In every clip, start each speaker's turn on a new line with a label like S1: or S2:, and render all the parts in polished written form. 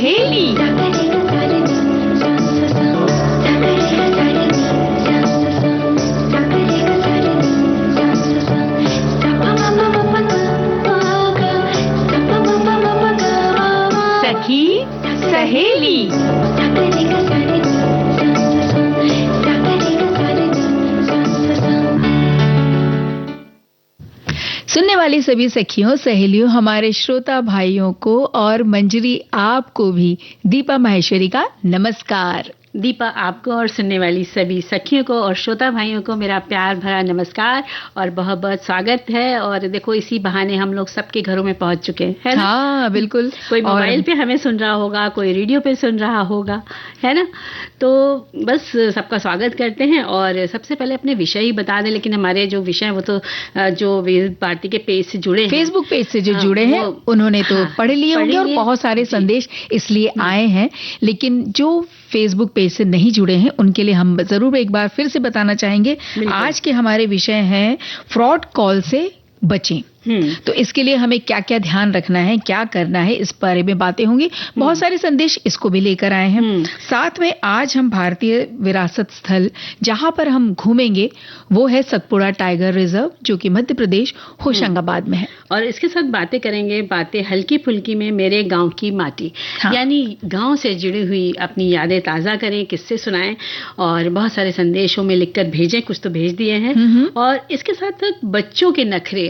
S1: सहेली। सखी सहेली। सुनने वाली सभी सखियों सहेलियों हमारे श्रोता भाइयों को और मंजरी आपको भी दीपा माहेश्वरी का नमस्कार।
S2: दीपा आपको और सुनने वाली सभी सखियों को और श्रोता भाइयों को मेरा प्यार भरा नमस्कार और बहुत बहुत स्वागत है। और देखो इसी बहाने हम लोग सबके घरों में पहुंच चुके हैं, है ना?
S1: हाँ बिल्कुल।
S2: कोई मोबाइल पे हमें सुन रहा होगा, कोई रेडियो पे सुन रहा होगा, है ना? तो बस सबका स्वागत करते हैं और सबसे पहले अपने विषय ही बता दें। लेकिन हमारे जो विषय है वो तो जो विविध भारती के पेज से जुड़े हैं,
S1: फेसबुक पेज से जो जुड़े हैं उन्होंने तो पढ़ लिए होंगे और बहुत सारे संदेश इसलिए आए हैं। लेकिन जो फेसबुक पेज से नहीं जुड़े हैं उनके लिए हम जरूर एक बार फिर से बताना चाहेंगे। आज के हमारे विषय हैं फ्रॉड कॉल से बचें। तो इसके लिए हमें क्या क्या ध्यान रखना है, क्या करना है, इस बारे में बातें होंगी। बहुत सारे संदेश इसको भी लेकर आए हैं। साथ में आज हम भारतीय विरासत स्थल जहां पर हम घूमेंगे वो है सतपुड़ा टाइगर रिजर्व, जो कि मध्य प्रदेश होशंगाबाद में है।
S2: और इसके साथ बातें करेंगे, बातें हल्की फुल्की में मेरे गांव की माटी। यानी गांव से जुड़ी हुई अपनी यादें ताजा करें, किस्से सुनाएं और बहुत सारे संदेशों में लिखकर भेजें। कुछ तो भेज दिए हैं। और इसके साथ बच्चों के नखरे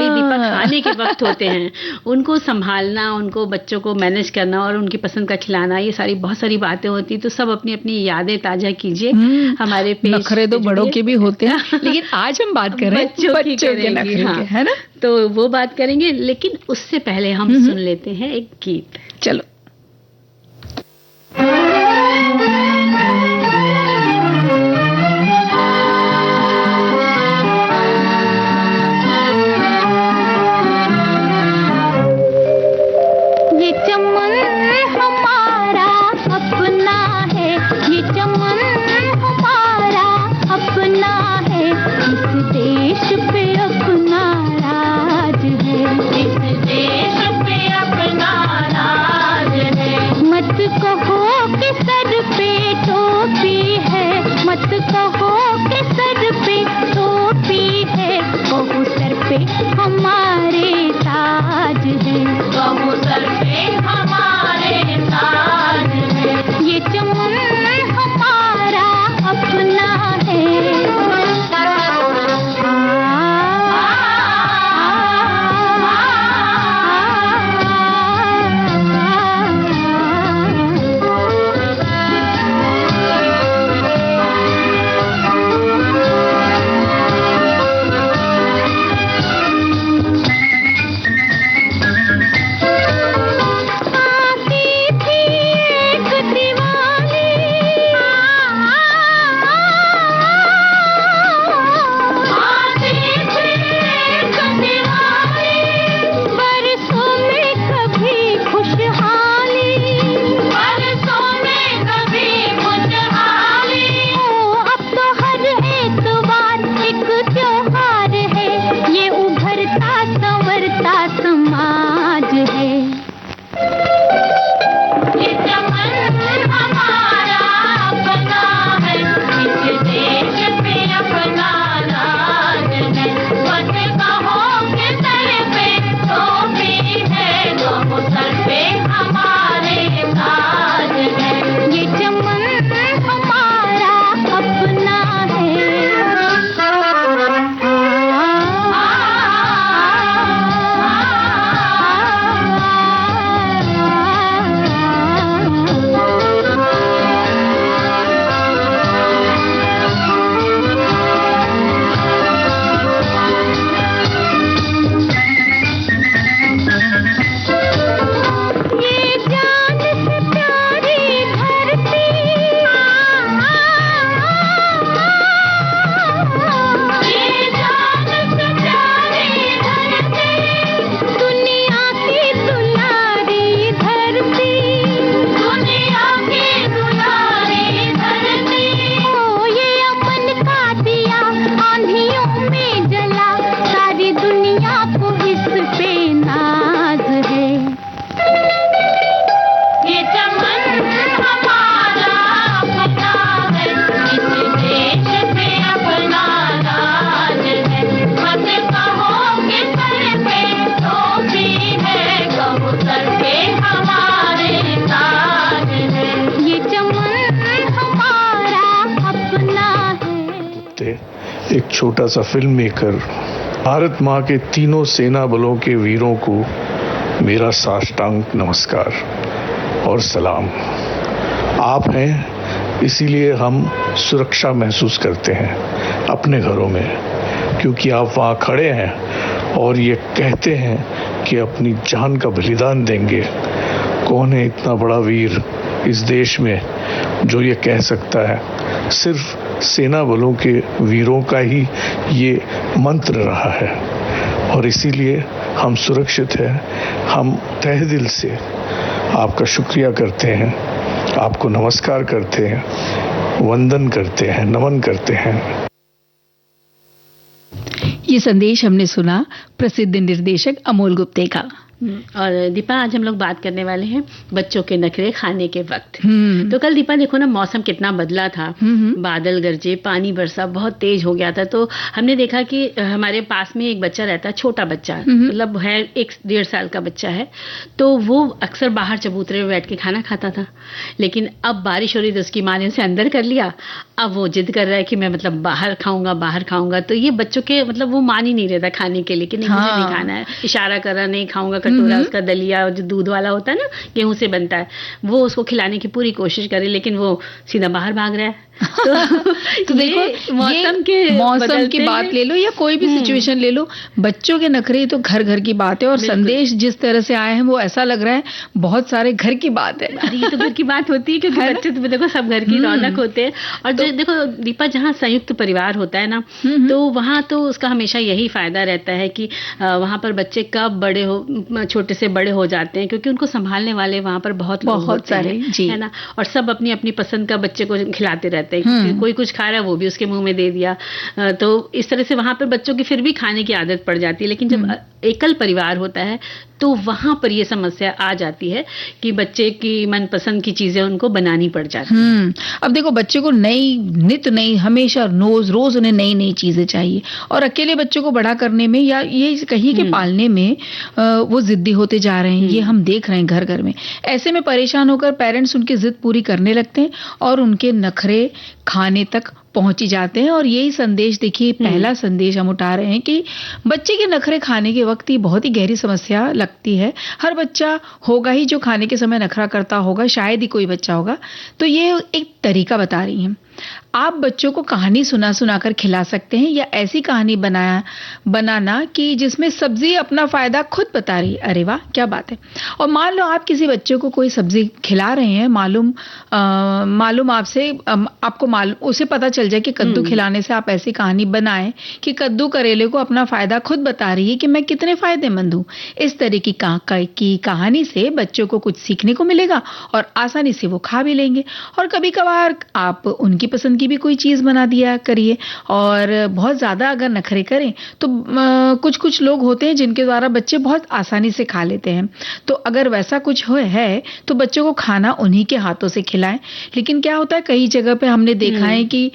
S2: दीपक खाने के वक्त होते हैं, उनको संभालना, उनको बच्चों को मैनेज करना और उनकी पसंद का खिलाना, ये सारी बहुत सारी बातें होती। तो सब अपनी अपनी यादें ताजा कीजिए। हमारे पेज
S1: नखरे तो बड़ों के भी होते हैं लेकिन आज हम बात कर रहे हैं बच्चों के नखरे के, है ना?
S2: तो वो बात करेंगे, लेकिन उससे पहले हम सुन लेते हैं एक गीत।
S1: चलो।
S3: देश पे अपना राज एक छोटा सा फिल्म मेकर, भारत माँ के तीनों सेना बलों के वीरों को मेरा साष्टांग नमस्कार और सलाम। आप हैं इसीलिए हम सुरक्षा महसूस करते हैं अपने घरों में, क्योंकि आप वहाँ खड़े हैं और ये कहते हैं कि अपनी जान का बलिदान देंगे। कौन है इतना बड़ा वीर इस देश में जो ये कह सकता है? सिर्फ सेना बलों के वीरों का ही ये मंत्र रहा है और इसीलिए हम सुरक्षित हैं। हम तहे दिल से आपका शुक्रिया करते हैं, आपको नमस्कार करते हैं, वंदन करते हैं, नमन करते हैं।
S1: ये संदेश हमने सुना प्रसिद्ध निर्देशक अमोल गुप्ते का।
S2: और दीपा, आज हम लोग बात करने वाले हैं बच्चों के नखरे खाने के वक्त। तो कल दीपा देखो ना, मौसम कितना बदला था, बादल गरजे, पानी बरसा, बहुत तेज हो गया था। तो हमने देखा कि हमारे पास में एक बच्चा रहता है, छोटा बच्चा, मतलब है 1-1.5 साल का बच्चा है। तो वो अक्सर बाहर चबूतरे में बैठ के खाना खाता था, लेकिन अब बारिश हो रही तो उसकी माँ ने उसे अंदर कर लिया। अब वो जिद कर रहा है कि मैं मतलब बाहर खाऊंगा। तो ये बच्चों के मतलब वो मान ही नहीं रहता खाने के लिए कि नहीं, मुझे नहीं खाना है, इशारा कर रहा, नहीं खाऊंगा। कटोरा उसका दलिया जो दूध वाला होता है ना, गेहूं से बनता है, वो उसको खिलाने की पूरी कोशिश करे, लेकिन वो सीधा बाहर भाग रहा है।
S1: तो देखो, मौसम की बात ले लो या कोई भी सिचुएशन ले लो, बच्चों के नखरे तो घर घर की बात है। और संदेश जिस तरह से आए हैं वो ऐसा लग रहा है बहुत सारे घर की बात है।
S2: अरे ये तो घर की बात होती है, क्योंकि बच्चे तो देखो सब घर की रौनक होते हैं। और तो देखो दीपा, जहाँ संयुक्त परिवार होता है ना, तो वहाँ तो उसका हमेशा यही फायदा रहता है कि वहाँ पर बच्चे कब बड़े हो, छोटे से बड़े हो जाते हैं, क्योंकि उनको संभालने वाले वहाँ पर बहुत सारे है ना। और सब अपनी अपनी पसंद का बच्चे को खिलाते रहते हैं। कोई कुछ खा रहा है वो भी उसके मुंह में दे दिया। तो इस तरह से वहां पर बच्चों की फिर भी खाने की आदत पड़ जाती है। लेकिन जब एकल परिवार होता है तो वहां पर ये समस्या आ जाती है कि बच्चे की मनपसंद की चीजें उनको बनानी पड़ जाती है।
S1: अब देखो, बच्चे को नित नई हमेशा रोज उन्हें नई नई चीजें चाहिए। और अकेले बच्चों को बड़ा करने में या ये कहीं के पालने में वो जिद्दी होते जा रहे हैं। ये हम देख रहे हैं घर घर में। ऐसे में परेशान होकर पेरेंट्स उनकी जिद पूरी करने लगते हैं और उनके नखरे खाने तक पहुंची जाते हैं। और यही संदेश देखिए, पहला संदेश हम उठा रहे हैं कि बच्चे के नखरे खाने के वक्त ही बहुत ही गहरी समस्या लगती है। हर बच्चा होगा ही जो खाने के समय नखरा करता होगा, शायद ही कोई बच्चा होगा। तो ये एक तरीका बता रही हैं। आप बच्चों को कहानी सुना कर खिला सकते हैं, या ऐसी कहानी बनाना कि जिसमें सब्जी अपना फायदा खुद बता रही है। अरे वाह, क्या बात है। और मान लो आप किसी बच्चे को कोई सब्जी खिला रहे हैं, मालूम आपको उसे पता चल जाए कि कद्दू खिलाने से आप ऐसी कहानी बनाएं कि कद्दू करेले को अपना फायदा खुद बता रही है कि मैं कितने फायदेमंद हूं। इस तरह की कहानी से बच्चों को कुछ सीखने को मिलेगा और आसानी से वो खा भी लेंगे। और कभी कभार आप उनकी पसंद की भी कोई चीज बना दिया करिए। और बहुत ज्यादा अगर नखरे करें तो कुछ लोग होते हैं जिनके द्वारा बच्चे बहुत आसानी से खा लेते हैं। तो अगर वैसा कुछ है तो बच्चों को खाना उन्हीं के हाथों से खिलाएं। लेकिन क्या होता है, कई जगह पे हमने देखा है कि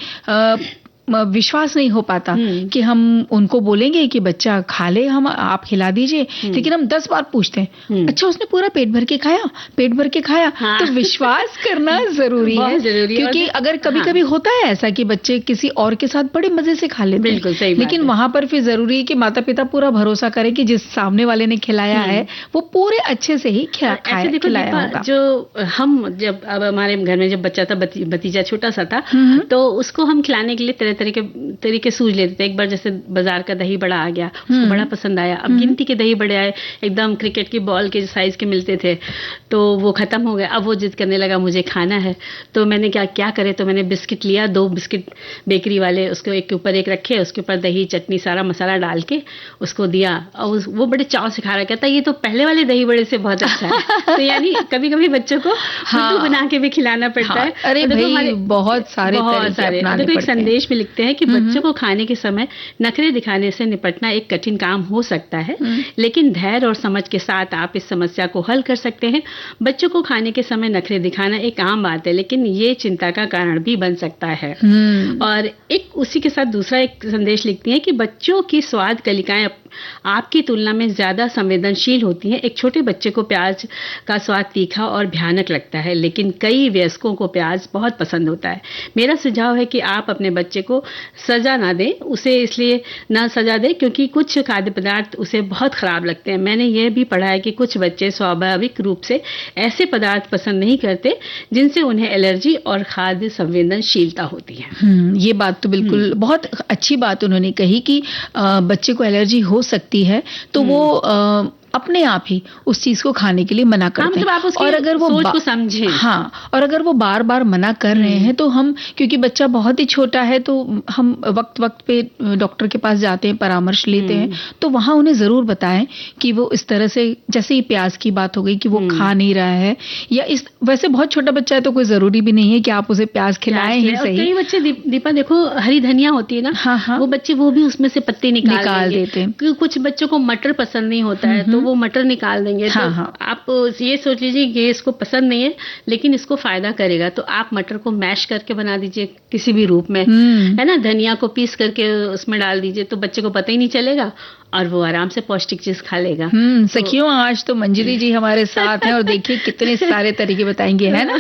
S1: विश्वास नहीं हो पाता कि हम उनको बोलेंगे कि बच्चा खा ले, आप खिला दीजिए, लेकिन हम 10 बार पूछते हैं, अच्छा उसने पूरा पेट भर के खाया। हाँ। तो विश्वास करना जरूरी है, क्योंकि अगर कभी कभी होता है ऐसा कि बच्चे किसी और के साथ बड़े मजे से खा लेते हैं, लेकिन वहां पर फिर जरूरी है कि माता पिता पूरा भरोसा करें कि जिस सामने वाले ने खिलाया है वो पूरे अच्छे से ही खिलाया होगा।
S2: जो हम जब अब हमारे घर में जब बच्चा था, भतीजा छोटा सा था, तो उसको हम खिलाने के लिए तरीके सूझ लेते थे। एक बार जैसे बाजार का दही बड़ा आ गया, उसको बड़ा पसंद आया। अब गिनती के दही बड़े आए, एकदम क्रिकेट की बॉल के साइज के मिलते थे, तो वो खत्म हो गया। अब वो जिद करने लगा मुझे खाना है। तो मैंने क्या करे, तो मैंने बिस्किट लिया, 2 बिस्किट बेकरी वाले, उसको एक के ऊपर एक रखे, उसके ऊपर दही चटनी सारा मसाला डाल के उसको दिया। और वो बड़े चाव से खा रहा, कहता ये तो पहले वाले दही बड़े से बहुत अच्छा है। तो यानी कभी कभी बच्चों को बना के भी खिलाना पड़ता है।
S1: अरे भाई, बहुत सारे
S2: देखो एक संदेश भी लिखते हैं कि बच्चों को खाने के समय नखरे दिखाने से निपटना एक कठिन काम हो सकता है, लेकिन धैर्य और समझ के साथ आप इस समस्या को हल कर सकते हैं। बच्चों को खाने के समय नखरे दिखाना एक आम बात है, लेकिन ये चिंता का कारण भी बन सकता है। और एक उसी के साथ दूसरा एक संदेश लिखती हैं कि बच्चों की स्वाद कलिकाएं आपकी तुलना में ज़्यादा संवेदनशील होती हैं। एक छोटे बच्चे को प्याज का स्वाद तीखा और भयानक लगता है, लेकिन कई वयस्कों को प्याज बहुत पसंद होता है। मेरा सुझाव है कि आप अपने बच्चे को सज़ा ना दें, उसे इसलिए ना सज़ा दें क्योंकि कुछ खाद्य पदार्थ उसे बहुत ख़राब लगते हैं। मैंने यह भी पढ़ा है कि कुछ बच्चे स्वाभाविक रूप से ऐसे पदार्थ पसंद नहीं करते जिनसे उन्हें एलर्जी और खाद्य संवेदनशीलता होती है।
S1: ये बात तो बिल्कुल बहुत अच्छी बात उन्होंने कही कि बच्चे को एलर्जी हो सकती है, तो वो अपने आप ही उस चीज को खाने के लिए मना करते हैं।
S2: आप उसकी
S1: और अगर वो
S2: सोच को समझें।
S1: हाँ, और अगर वो बार बार मना कर रहे हैं तो हम, क्योंकि बच्चा बहुत ही छोटा है, तो हम वक्त वक्त पे डॉक्टर के पास जाते हैं, परामर्श लेते हैं, तो वहां उन्हें जरूर बताएं कि वो इस तरह से, जैसे ही प्याज की बात हो गई कि वो खा नहीं रहा है, या इस वैसे बहुत छोटा बच्चा है तो कोई जरूरी भी नहीं है कि आप उसे प्याज खिलाएं ही सही।
S2: कई बच्चे दीपा देखो, हरी धनिया होती है ना,
S1: हाँ,
S2: वो बच्चे वो भी उसमें से पत्ते निकाल
S1: देते हैं।
S2: कुछ बच्चों को मटर पसंद नहीं होता है, तो वो मटर निकाल देंगे।
S1: हाँ,
S2: तो आप ये सोच लीजिए कि इसको पसंद नहीं है लेकिन इसको फायदा करेगा, तो आप मटर को मैश करके बना दीजिए किसी भी रूप में, है ना, धनिया को पीस करके उसमें डाल दीजिए, तो बच्चे को पता ही नहीं चलेगा और वो आराम से पौष्टिक चीज खा लेगा।
S1: सखियों, आज तो मंजरी जी हमारे साथ हैं और देखिए कितने सारे तरीके बताएंगे, है ना।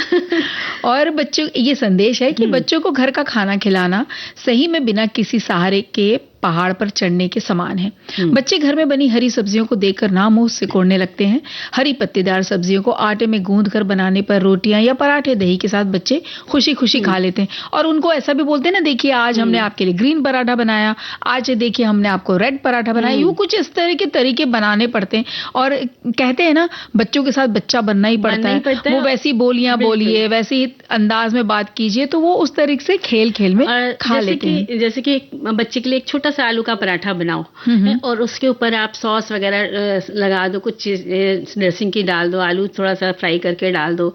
S1: और बच्चों, ये संदेश है कि बच्चों को घर का खाना खिलाना सही में बिना किसी सहारे के पहाड़ पर चढ़ने के समान है। बच्चे घर में बनी हरी सब्जियों को देखकर ना मुंह सिकोड़ने लगते हैं। हरी पत्तेदार सब्जियों को आटे में गूंद कर बनाने पर रोटियां या पराठे दही के साथ बच्चे खुशी खुशी खा लेते हैं। और उनको ऐसा भी बोलते हैं ना, देखिए आज हमने आपके लिए ग्रीन पराठा बनाया, आज देखिए हमने आपको रेड पराठा बनाया। यूं कुछ इस तरह के तरीके बनाने पड़ते हैं। और कहते हैं ना, बच्चों के साथ बच्चा बनना ही पड़ता है। वो वैसी बोलियां बोलिए, वैसे ही अंदाज में बात कीजिए, तो वो उस तरीके से खेल खेल में खा लेते हैं।
S2: जैसे कि बच्चे के लिए एक छोटा सा आलू का पराठा बनाओ और उसके ऊपर आप सॉस वगैरह लगा दो, कुछ ड्रेसिंग की डाल दो, आलू थोड़ा सा फ्राई करके डाल दो,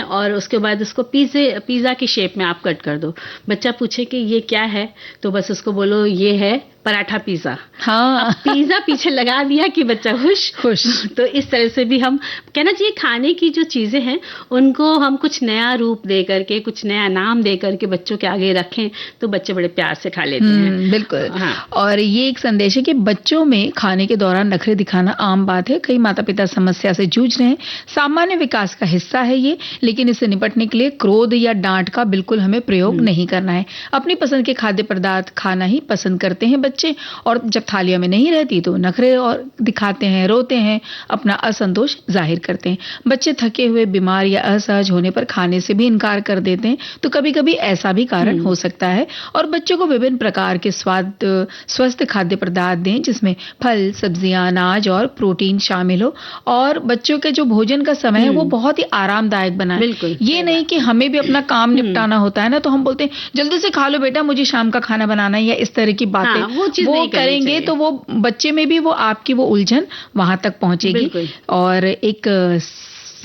S2: और उसके बाद उसको पिज्जा की शेप में आप कट कर दो। बच्चा पूछे कि ये क्या है, तो बस उसको बोलो ये है पराठा पिज्जा।
S1: हाँ,
S2: पिज्जा पीछे लगा दिया कि बच्चा खुश। तो इस तरह से भी हम कहना चाहिए, खाने की जो चीजें हैं उनको हम कुछ नया रूप दे करके, कुछ नया नाम दे करके बच्चों के आगे रखें तो बच्चे बड़े प्यार से खा लेते हैं।
S1: बिल्कुल।
S2: हाँ।
S1: और ये एक संदेश है कि बच्चों में खाने के दौरान नखरे दिखाना आम बात है। कई माता पिता समस्या से जूझ रहे हैं। सामान्य विकास का हिस्सा है ये, लेकिन इससे निपटने के लिए क्रोध या डांट का बिल्कुल हमें प्रयोग नहीं करना है। अपनी पसंद के खाद्य पदार्थ खाना ही पसंद करते हैं बच्चे, और जब थालियों में नहीं रहती तो नखरे और दिखाते हैं, रोते हैं, अपना असंतोष जाहिर करते हैं। बच्चे थके हुए, बीमार या असहज होने पर खाने से भी इनकार कर देते हैं, तो कभी कभी ऐसा भी कारण हो सकता है। और बच्चों को विभिन्न प्रकार के स्वस्थ खाद्य पदार्थ दें, जिसमें फल, सब्जियां, अनाज और प्रोटीन शामिल हो। और बच्चों के जो भोजन का समय है वो बहुत ही आरामदायक बनाए। ये नहीं कि हमें भी अपना काम निपटाना होता है ना, तो हम बोलते हैं जल्दी से खा लो बेटा, मुझे शाम का खाना बनाना है, या इस तरह की बातें वो करेंगे तो वो बच्चे में भी वो आपकी वो उलझन वहां तक पहुंचेगी। और एक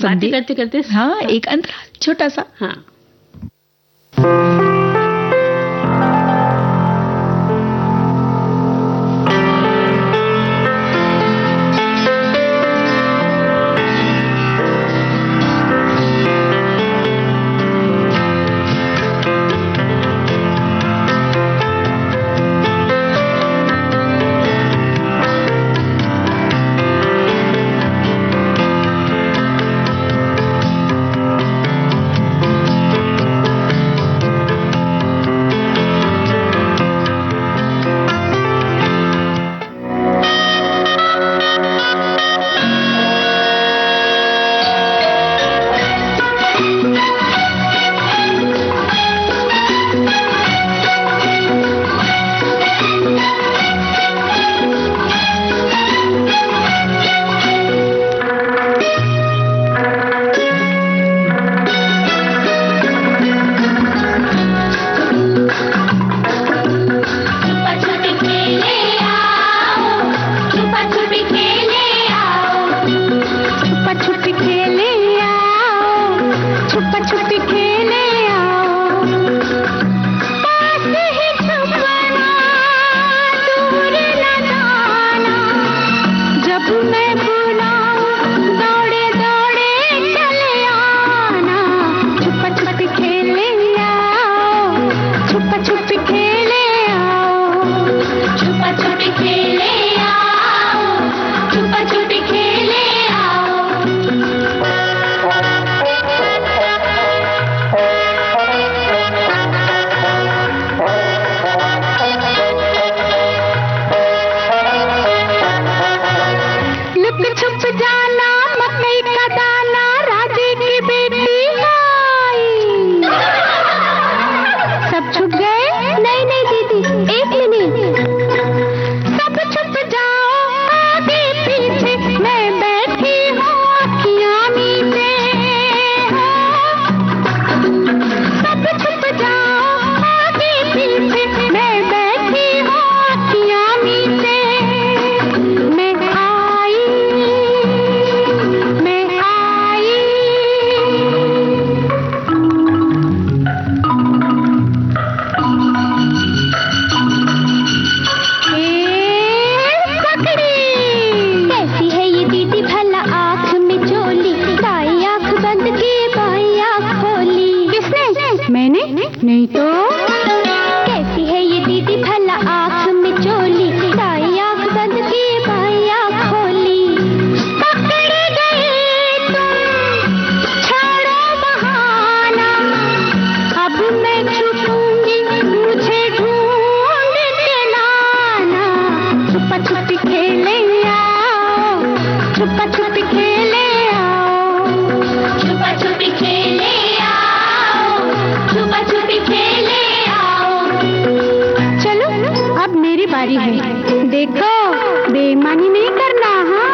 S2: बातें करते करते
S1: हाँ, एक अंतराल छोटा सा।
S2: हाँ।
S4: मैंने नहीं तो। कैसी है ये दीदी भला आँख में चोली, दाई आँख बंद की बाई आँख खोली। पकड़े गए तुम, छोड़ो बहाना, अब मैं छुपूंगी मुझे ढूंढ के लाना। छुपा छुपी खेले आओ, छुपा छुपी खेले आओ, छुपा छुपी खेले आओ, छुपा छुपी खेले आओ। चलो अब मेरी बारी है, देखो बेईमानी नहीं करना। हाँ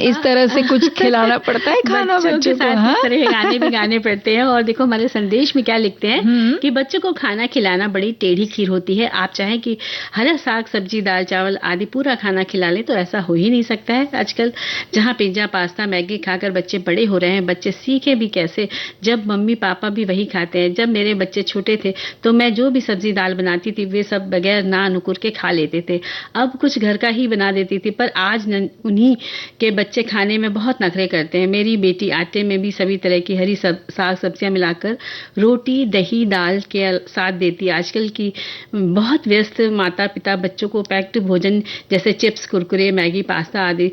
S1: इस तरह से कुछ खिलाना पड़ता है खाना बच्चों को।
S2: हाँ? इस तरह के गाने भी गाने पड़ते हैं। और देखो हमारे संदेश में क्या लिखते हैं कि बच्चों को खाना खिलाना बड़ी टेढ़ी खीर होती है। आप चाहें कि हरा साग सब्जी दाल चावल आदि पूरा खाना खिला लें तो ऐसा हो ही नहीं सकता है। आजकल जहाँ पिज्जा पास्ता मैगी खाकर बच्चे बड़े हो रहे हैं, बच्चे सीखे भी कैसे जब मम्मी पापा भी वही खाते हैं। जब मेरे बच्चे छोटे थे तो मैं जो भी सब्जी दाल बनाती थी वे सब बगैर ना नुकुर के खा लेते थे। अब कुछ घर का ही बना देती थी, पर आज उन्हीं के बच्चे खाने में बहुत नखरे करते हैं। मेरी बेटी आटे में भी सभी तरह की हरी साग सब्जियां मिलाकर रोटी दही दाल के साथ देती है। आजकल की बहुत व्यस्त माता पिता बच्चों को पैक्ड भोजन जैसे चिप्स कुरकुरे मैगी पास्ता आदि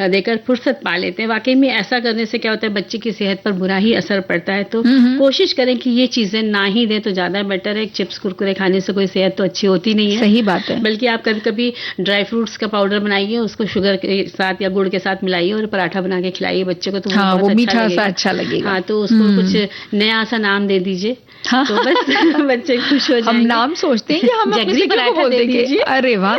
S2: देकर फुर्सत पा लेते हैं। वाकई में ऐसा करने से क्या होता है, बच्चे की सेहत पर बुरा ही असर पड़ता है। तो कोशिश करें कि ये चीजें ना ही दें तो ज्यादा बेटर है। चिप्स कुरकुरे खाने से कोई सेहत तो अच्छी होती नहीं है।
S1: सही बात है।
S2: बल्कि आप कभी कभी ड्राई फ्रूट्स का पाउडर बनाइए, उसको शुगर के साथ या गुड़ के साथ मिलाइए और पराठा बना के खिलाइए बच्चे को, तो
S1: हाँ, वो मीठा सा
S2: अच्छा
S1: लगेगा।
S2: हाँ, तो उसको कुछ नया सा नाम दे दीजिए। हाँ, तो बस बच्चे खुश हो जाएंगे।
S1: हम नाम सोचते हैं कि हम अपनी सखियों को बोल देंगे, अरे वाह।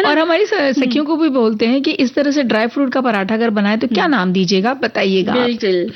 S1: और हमारी सखियों को भी बोलते हैं कि इस तरह से ड्राई फ्रूट का पराठा अगर बनाए तो क्या नाम दीजिएगा, बताइएगा।
S2: बिल्कुल।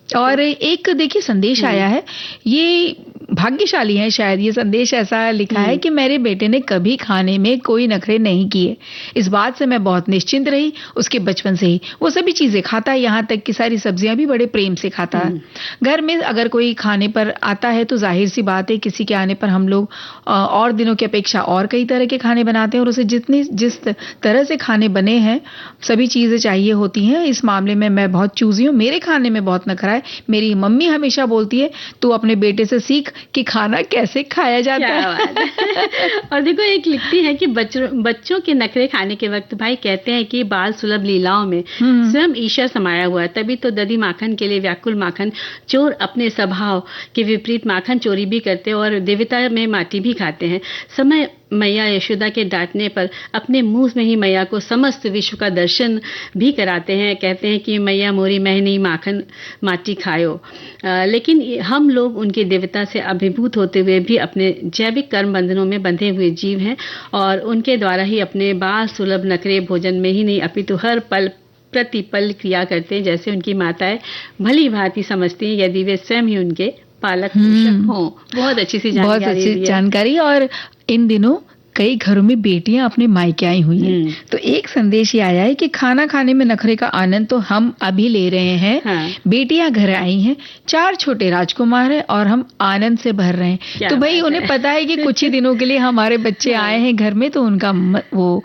S1: और एक देखिए संदेश आया है, ये भाग्यशाली है शायद, ये संदेश ऐसा लिखा है कि मेरे बेटे ने कभी खाने में कोई नखरे नहीं किए। इस बात से मैं बहुत निश्चिंत रही। उसके बचपन से ही वो सभी चीजें खाता है, यहाँ तक कि सारी सब्जियां भी बड़े प्रेम से खाता है। घर में अगर कोई खाने पर आता है तो जाहिर सी बात है किसी के आने पर हम लोग और दिनों की अपेक्षा और कई तरह के खाने बनाते हैं और उसे जिस तरह से खाने बने हैं सभी चीजें चाहिए होती हैं। इस मामले में मैं बहुत चूजी हूँ, मेरे खाने में बहुत नखरा है। मेरी मम्मी हमेशा बोलती है तू अपने बेटे से सीख कि खाना कैसे खाया जाता है।
S2: और देखो एक लिखती है कि बच्चों के नखरे खाने के वक्त भाई कहते हैं कि बाल सुलभ लीलाओं में स्वयं ईश्वर समाया हुआ है। तभी तो दधी माखन के लिए व्याकुल माखन चोर अपने स्वभाव के विपरीत माखन चोरी भी करते और देवता में माटी भी खाते हैं। समय मैया यशोदा के डांटने पर अपने मुंह में ही मैया को समस्त विश्व का दर्शन भी कराते हैं। कहते हैं कि मैया मोरी मैंने माखन माटी खायो। लेकिन हम लोग उनके देवता से अभिभूत होते हुए भी अपने जैविक कर्म बंधनों में बंधे हुए जीव हैं और उनके द्वारा ही अपने बाल सुलभ नखरे भोजन में ही नहीं अपितु हर पल प्रतिपल क्रिया करते हैं, जैसे उनकी माताएं भली भांति समझती हैं यदि वे स्वयं ही उनके पालक पोषक हों। बहुत अच्छी सी जानकारी,
S1: बहुत अच्छी जानकारी। और इन दिनों कई घरों में बेटियां अपने मायके आई हुई हैं। तो एक संदेश ये आया है कि खाना खाने में नखरे का आनंद तो हम अभी ले रहे हैं। हाँ। बेटियां घर आई हैं, 4 छोटे राजकुमार हैं और हम आनंद से भर रहे हैं। तो भाई उन्हें पता है कि कुछ ही दिनों के लिए हमारे बच्चे आए हैं घर में, तो उनका वो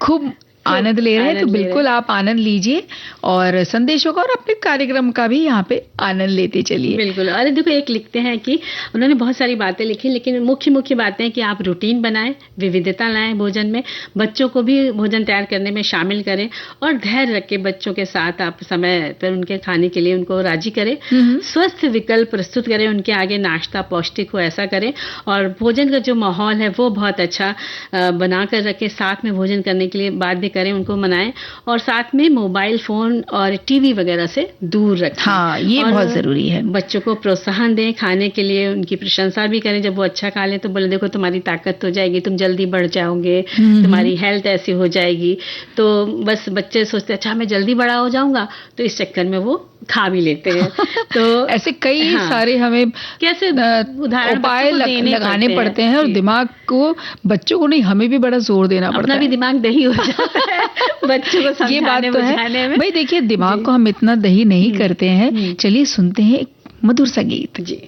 S1: खूब आनंद ले रहे हैं, तो बिल्कुल आप आनंद लीजिए और संदेशों का और अपने कार्यक्रम का भी यहाँ पे आनंद लेते चलिए।
S2: बिल्कुल। अरे देखो, एक लिखते हैं कि उन्होंने बहुत सारी बातें लिखी, लेकिन मुख्य बातें कि आप रूटीन बनाएं, विविधता लाएं भोजन में, बच्चों को भी भोजन तैयार करने में शामिल करें और धैर्य रख के बच्चों के साथ आप समय पर उनके खाने के लिए उनको राजी करें, स्वस्थ विकल्प प्रस्तुत करें, उनके आगे नाश्ता पौष्टिक हो ऐसा करें और भोजन का जो माहौल है वो बहुत अच्छा बना कर रखें। साथ में भोजन करने के लिए बात भी करें, उनको मनाएं और साथ में मोबाइल फोन और टीवी वगैरह से दूर रखें।
S1: हाँ, ये बहुत जरूरी है।
S2: बच्चों को प्रोत्साहन दें, खाने के लिए उनकी प्रशंसा भी करें। जब वो अच्छा खा ले तो बोले देखो तुम्हारी ताकत हो जाएगी, तुम जल्दी बढ़ जाओगे, तुम्हारी हेल्थ ऐसी हो जाएगी। तो बस बच्चे सोचते अच्छा मैं जल्दी बड़ा हो जाऊंगा, तो इस चक्कर में वो खा भी लेते हैं। तो
S1: ऐसे कई सारे हमें
S2: कैसे
S1: उपाय लगाने पड़ते हैं और दिमाग को, बच्चों को नहीं हमें भी बड़ा जोर देना पड़ता है।
S2: अपना भी दिमाग दही हो जाता है बच्चों को समझाने,
S1: ये बात तो
S2: है
S1: भाई। देखिए, दिमाग को हम इतना दही नहीं करते हैं। चलिए सुनते हैं एक मधुर सा गीत जी।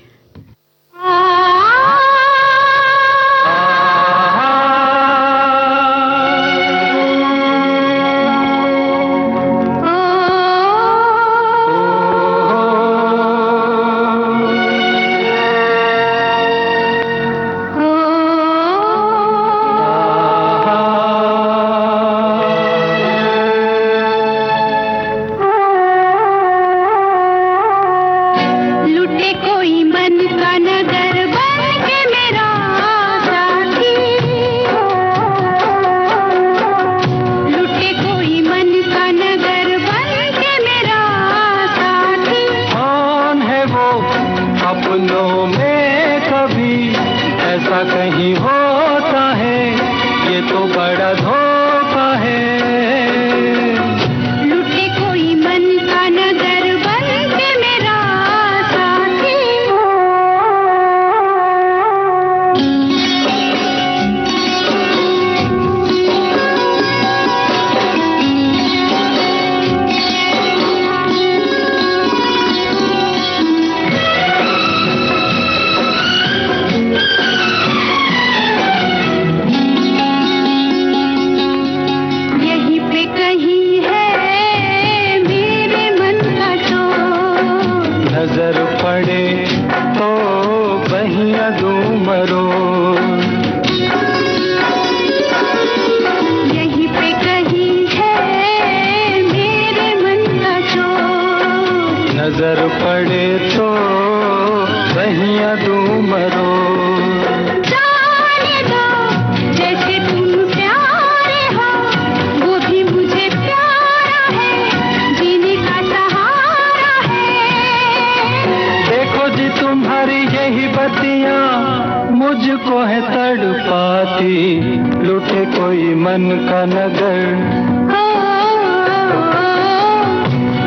S5: मुझको है तड़पाती, लूटे कोई मन का नगर,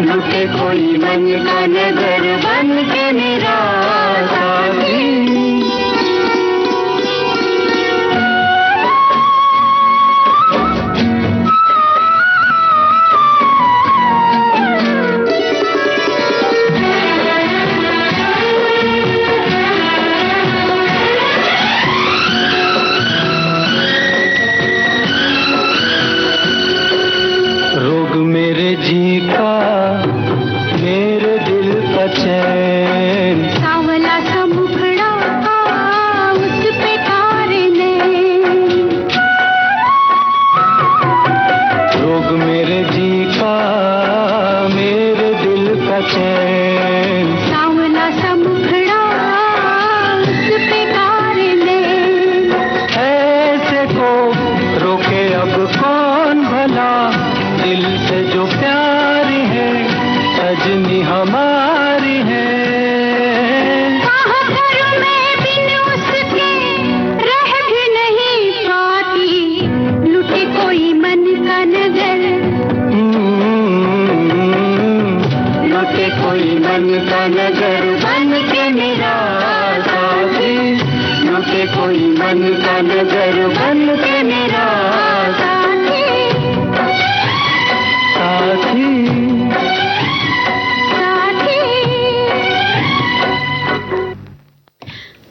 S5: लूटे कोई मन का नगर बन के मेरा साथी।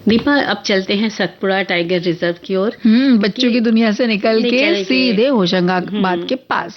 S2: दीपा, अब चलते हैं सतपुड़ा टाइगर रिजर्व की ओर।
S1: बच्चों की दुनिया से निकल के सीधे होशंगाबाद के पास।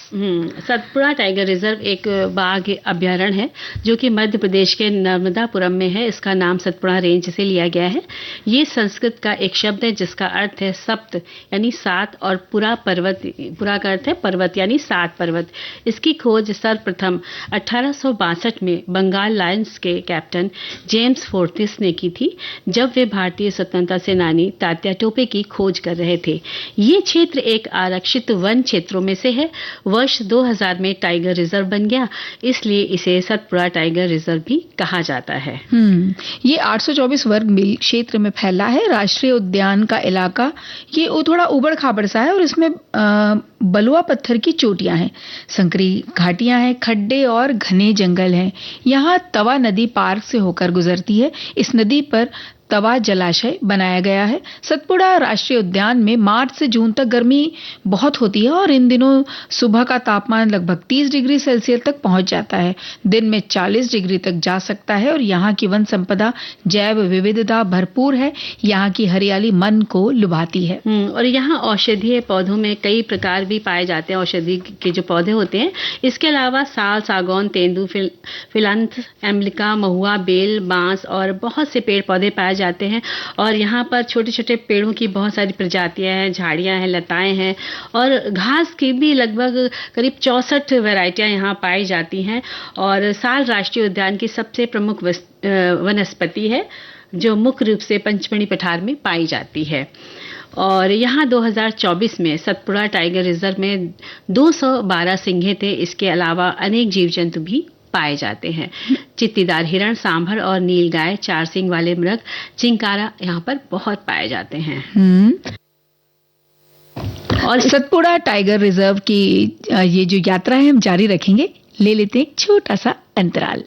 S2: सतपुड़ा टाइगर रिजर्व एक बाघ अभ्यारण्य है जो कि मध्य प्रदेश के नर्मदापुरम में है। इसका नाम सतपुड़ा रेंज से लिया गया है। ये संस्कृत का एक शब्द है जिसका अर्थ है सप्त यानी 7 और पुरा पर्वत, पुरा का अर्थ है पर्वत यानी 7 पर्वत। इसकी खोज सर्वप्रथम 1862 में बंगाल लायंस के कैप्टन जेम्स फोर्टिस ने की थी, जब वे भारतीय स्वतंत्रता सेनानी तात्या टोपे की खोज कर रहे थे। ये क्षेत्र एक आरक्षित वन क्षेत्रों में से है। वर्ष 2000 में टाइगर रिजर्व बन गया, इसलिए इसे सतपुड़ा टाइगर रिजर्व भी कहा जाता है।
S1: ये 824 वर्ग मील क्षेत्र में फैला है। राष्ट्रीय उद्यान का इलाका ये थोड़ा उबड़ खाबड़ सा है और इसमें बलुआ पत्थर की चोटियां हैं, संकरी घाटियां हैं, खड्डे और घने जंगल हैं। यहाँ तवा नदी पार्क से होकर गुजरती है। इस नदी पर तवा जलाशय बनाया गया है। सतपुड़ा राष्ट्रीय उद्यान में मार्च से जून तक गर्मी बहुत होती है और इन दिनों सुबह का तापमान लगभग 30 डिग्री सेल्सियस तक पहुंच जाता है। दिन में 40 डिग्री तक जा सकता है और यहाँ की वन संपदा जैव विविधता भरपूर है। यहाँ की हरियाली मन को लुभाती है।
S2: और यहाँ औषधीय पौधों में कई प्रकार भी पाए जाते हैं। औषधि के जो पौधे होते हैं, इसके अलावा साल, सागौन, तेंदू, फिलंथ, एम्लिका, महुआ, बेल, बांस और बहुत से पेड़ पौधे पाए जाते हैं। और यहाँ पर छोटे छोटे पेड़ों की बहुत सारी प्रजातियां हैं, झाड़ियां हैं, लताएं हैं और घास की भी लगभग करीब 64 वैरायटियां यहाँ पाई जाती हैं। और साल राष्ट्रीय उद्यान की सबसे प्रमुख वनस्पति है जो मुख्य रूप से पंचमढ़ी पठार में पाई जाती है। और यहाँ 2024 में सतपुड़ा टाइगर रिजर्व में 212 सिंघे थे। इसके अलावा अनेक जीव जंतु भी पाए जाते हैं। चित्तीदार हिरण, सांभर और नीलगाय, 4 सींग वाले मृग, चिंकारा यहाँ पर बहुत पाए जाते हैं।
S1: और सतपुड़ा टाइगर रिजर्व की ये जो यात्रा है हम जारी रखेंगे। ले लेते हैं एक छोटा सा अंतराल।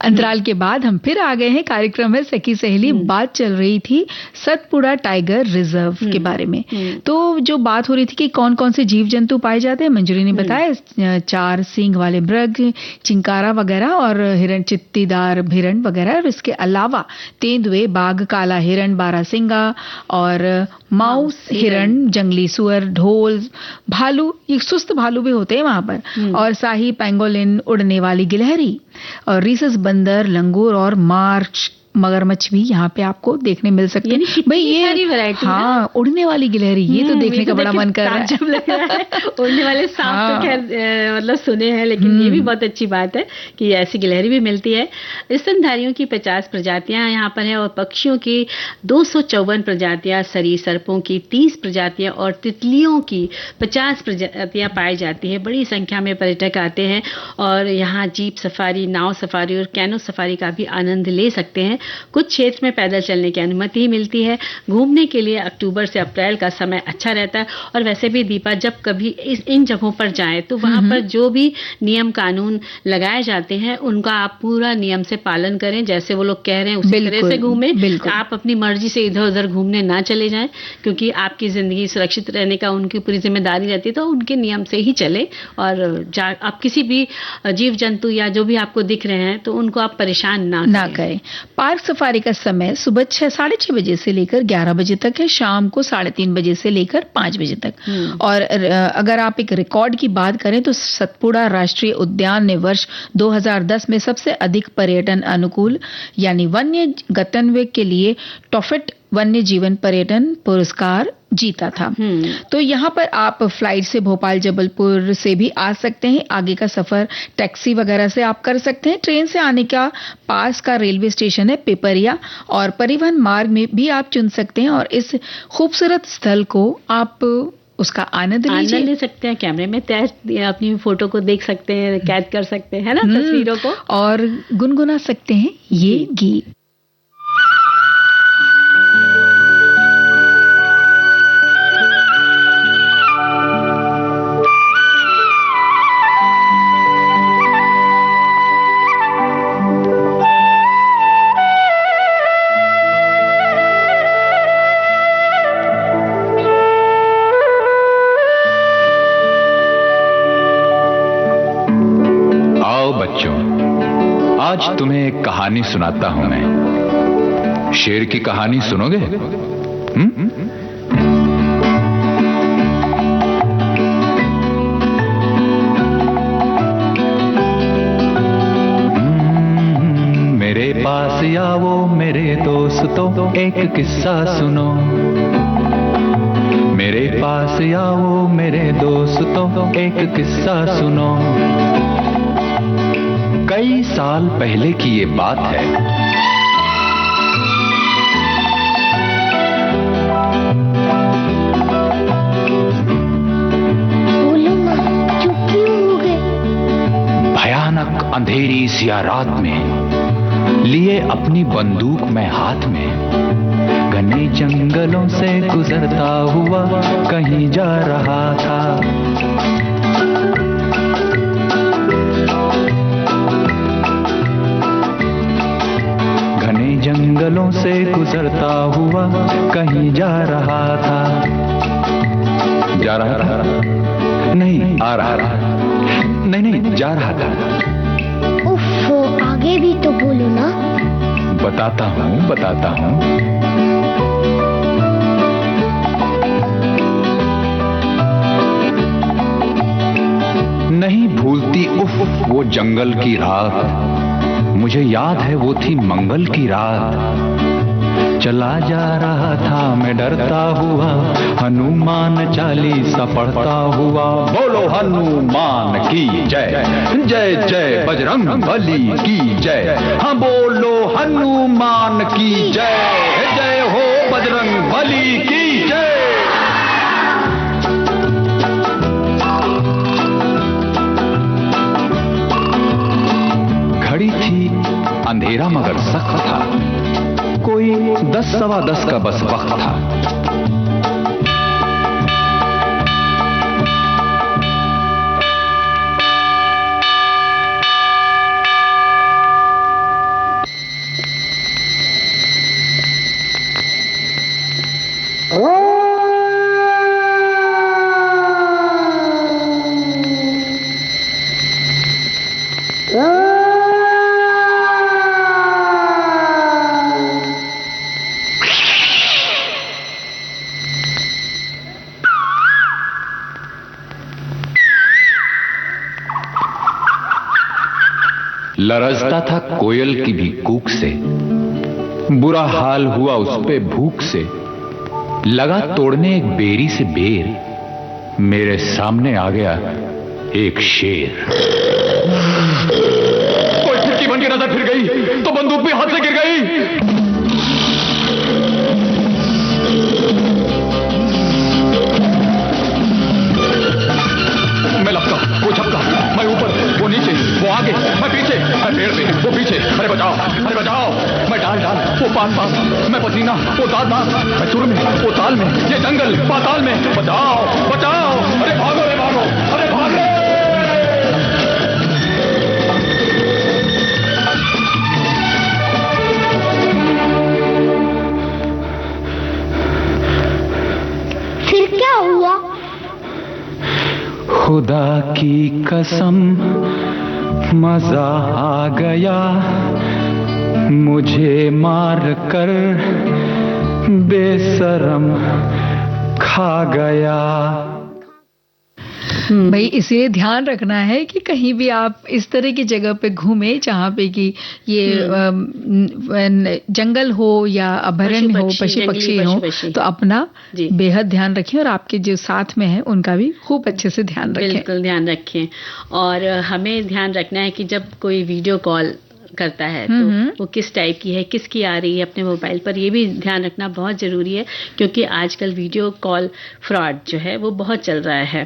S1: अंतराल के बाद हम फिर आ गए हैं। कार्यक्रम में सखी सहेली बात चल रही थी सतपुड़ा टाइगर रिजर्व के बारे में। तो जो बात हो रही थी कि कौन कौन से जीव जंतु पाए जाते हैं, मंजूरी ने बताया 4 सींग वाले मृग, चिंकारा वगैरह और हिरण, चित्तीदार हिरण वगैरह। और इसके अलावा तेंदुए, बाघ, काला हिरण, बारहसिंगा और माउस हिरण, जंगली सुअर, ढोल, भालू, ये सुस्त भालू भी होते हैं वहां पर, और शाही पेंगोलिन, उड़ने वाली गिलहरी और रीसस बंदर, लंगूर और मार्च मगरमच्छ भी यहाँ पे आपको देखने मिल सकते हैं। भाई ये
S2: सारी वैरायटी,
S1: हाँ, उड़ने वाली गिलहरी, ये तो देखने का बड़ा मन कर रहा है।
S2: लग रहा है। उड़ने वाले सांप तो खैर मतलब सुने हैं, लेकिन ये भी बहुत अच्छी बात है कि ऐसी गिलहरी भी मिलती है। स्तनधारियों की 50 प्रजातियां यहाँ पर है और पक्षियों की 254 प्रजातियां, सरीसृपों की 30 प्रजातियां और तितलियों की 50 प्रजातियां पाई जाती है। बड़ी संख्या में पर्यटक आते हैं और यहाँ जीप सफारी, नाव सफारी और कैनो सफारी का भी आनंद ले सकते हैं। कुछ क्षेत्र में पैदल चलने की अनुमति ही मिलती है। घूमने के लिए अक्टूबर से अप्रैल का समय अच्छा रहता है। और वैसे भी दीपा, जब कभी इन जगहों पर जाएं तो वहां पर जो भी नियम कानून लगाए जाते हैं उनका आप पूरा नियम से पालन करें। जैसे वो लोग कह रहे हैं उसी तरह से घूमें। आप अपनी मर्जी से इधर उधर घूमने ना चले जाएं, क्योंकि आपकी जिंदगी सुरक्षित रहने का उनकी पूरी जिम्मेदारी रहती है। तो उनके नियम से ही चले और आप किसी भी जीव जंतु या जो भी आपको दिख रहे हैं तो उनको आप परेशान ना करें।
S1: मार्ग सफारी का समय सुबह 6-6:30 बजे से लेकर 11 बजे तक है, शाम को 3:30 बजे से लेकर 5 बजे तक। और अगर आप एक रिकॉर्ड की बात करें तो सतपुड़ा राष्ट्रीय उद्यान ने वर्ष 2010 में सबसे अधिक पर्यटन अनुकूल यानी वन्य गंतव्य के लिए टॉफेट वन्य जीवन पर्यटन पुरस्कार जीता था। तो यहाँ पर आप फ्लाइट से भोपाल जबलपुर से भी आ सकते हैं। आगे का सफर टैक्सी वगैरह से आप कर सकते हैं। ट्रेन से आने का पास का रेलवे स्टेशन है पिपरिया, और परिवहन मार्ग में भी आप चुन सकते हैं और इस खूबसूरत स्थल को आप उसका आनंद
S2: ले सकते हैं। कैमरे में अपनी फोटो को देख सकते हैं, कैद कर सकते हैं ना तस्वीरों को,
S1: और गुनगुना सकते हैं ये गीत।
S6: आज तुम्हें एक कहानी सुनाता हूं मैं। शेर की कहानी सुनोगे? मेरे पास आओ मेरे दोस्तों, एक किस्सा सुनो। मेरे पास आओ मेरे दोस्तों, एक किस्सा सुनो। कई साल पहले की ये बात है।
S4: बोलो ना, चुप क्यों हो गए?
S6: भयानक अंधेरी सी रात में लिए अपनी बंदूक में हाथ में, घने जंगलों से गुजरता हुआ कहीं जा रहा था। जंगलों से गुजरता हुआ कहीं जा रहा था। जा रहा था? नहीं, आ रहा था। नहीं, जा रहा था।
S4: उफ, आगे भी तो बोलो ना।
S6: बताता हूँ। नहीं भूलती उफ वो जंगल की रात, मुझे याद है वो थी मंगल की रात। चला जा रहा था मैं डरता हुआ, हनुमान चालीसा पढ़ता हुआ। बोलो हनुमान की जय, जय जय बजरंग बली की जय। हाँ बोलो हनुमान की जय, जय हो बजरंग बली की जय। घड़ी थी अंधेरा मगर सख्त था, कोई 10-10:15 का बस वक्त था। लरजता था कोयल की भी कूक से, बुरा हाल हुआ उस पे भूख से। लगा तोड़ने एक बेरी से बेर, मेरे सामने आ गया एक शेर। कोई खिड़की बन के नजर फिर गई तो बंदूक भी हाथ से गिर गई। मैं लपका, वो झपका, मैं ऊपर, वो नीचे, वो आगे, मैं पीछे, मैं पेड़ पे, वो पीछे। अरे बचाओ, अरे बचाओ। मैं डाल, वो पास, मैं पसीना, वो दाद, मैं सुर में, वो ताल में, ये जंगल पाताल में। बचाओ, बचाओ। अरे भागो, अरे भागो, अरे भागो।
S4: फिर क्या हुआ?
S6: खुदा की कसम मजा आ गया,
S5: मुझे मार कर बेशरम खा गया।
S1: भाई इसलिए ध्यान रखना है कि कहीं भी आप इस तरह की जगह पे घूमे जहाँ पे कि ये जंगल हो या अभयारण्य हो, पशु पक्षी हो, तो अपना बेहद ध्यान रखें और आपके जो साथ में है उनका भी खूब अच्छे से ध्यान रखें।
S2: बिल्कुल ध्यान रखें। और हमें ध्यान रखना है कि जब कोई वीडियो कॉल करता है तो वो किस टाइप की है, किसकी आ रही है अपने मोबाइल पर, ये भी ध्यान रखना बहुत ज़रूरी है, क्योंकि आजकल वीडियो कॉल फ्रॉड जो है वो बहुत चल रहा है।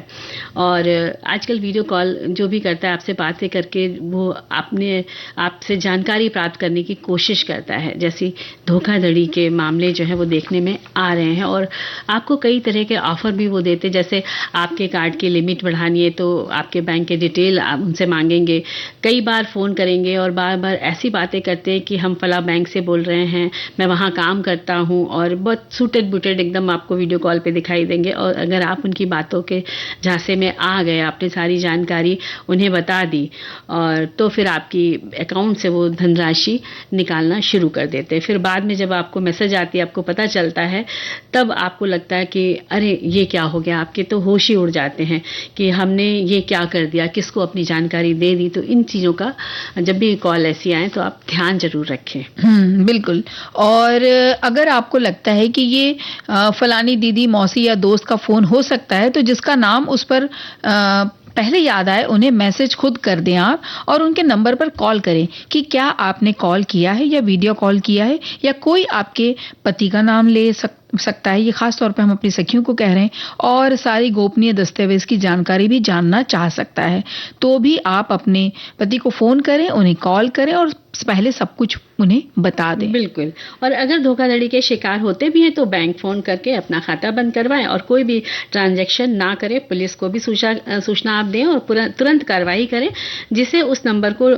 S2: और आजकल वीडियो कॉल जो भी करता है आपसे बातें करके वो आपसे जानकारी प्राप्त करने की कोशिश करता है। जैसे धोखाधड़ी के मामले जो है वो देखने में आ रहे हैं और आपको कई तरह के ऑफर भी वो देते, जैसे आपके कार्ड की लिमिट बढ़ानी है तो आपके बैंक के डिटेल आप उनसे मांगेंगे, कई बार फ़ोन करेंगे और बार बार ऐसी बातें करते हैं कि हम फला बैंक से बोल रहे हैं, मैं वहाँ काम करता हूँ, और बहुत सूटेड बुटेड एकदम आपको वीडियो कॉल पे दिखाई देंगे। और अगर आप उनकी बातों के झांसे में आ गए, आपने सारी जानकारी उन्हें बता दी, और तो फिर आपकी अकाउंट से वो धनराशि निकालना शुरू कर देते हैं। फिर बाद में जब आपको मैसेज आती है, आपको पता चलता है, तब आपको लगता है कि अरे ये क्या हो गया, आपके तो होश ही उड़ जाते हैं कि हमने ये क्या कर दिया, किसको अपनी जानकारी दे दी। तो इन चीज़ों का जब भी कॉल ऐसी आए तो आप ध्यान जरूर रखें।
S1: बिल्कुल। और अगर आपको लगता है कि ये फलानी दीदी, मौसी या दोस्त का फोन हो सकता है, तो जिसका नाम उस पर पहले याद आए उन्हें मैसेज खुद कर दें आप, और उनके नंबर पर कॉल करें कि क्या आपने कॉल किया है या वीडियो कॉल किया है, या कोई आपके पति का नाम ले सकता है, ये खास तौर पे हम अपनी सखियों को कह रहे हैं, और सारी गोपनीय दस्तावेज की जानकारी भी जानना चाह सकता है, तो भी आप अपने पति को फोन करें, उन्हें कॉल करें और पहले सब कुछ उन्हें बता दें।
S2: बिल्कुल। और अगर धोखाधड़ी के शिकार होते भी हैं तो बैंक फोन करके अपना खाता बंद करवाएं और कोई भी ट्रांजैक्शन ना करें। पुलिस को भी सूचना आप दें और तुरंत कार्रवाई करें, जिससे उस नंबर को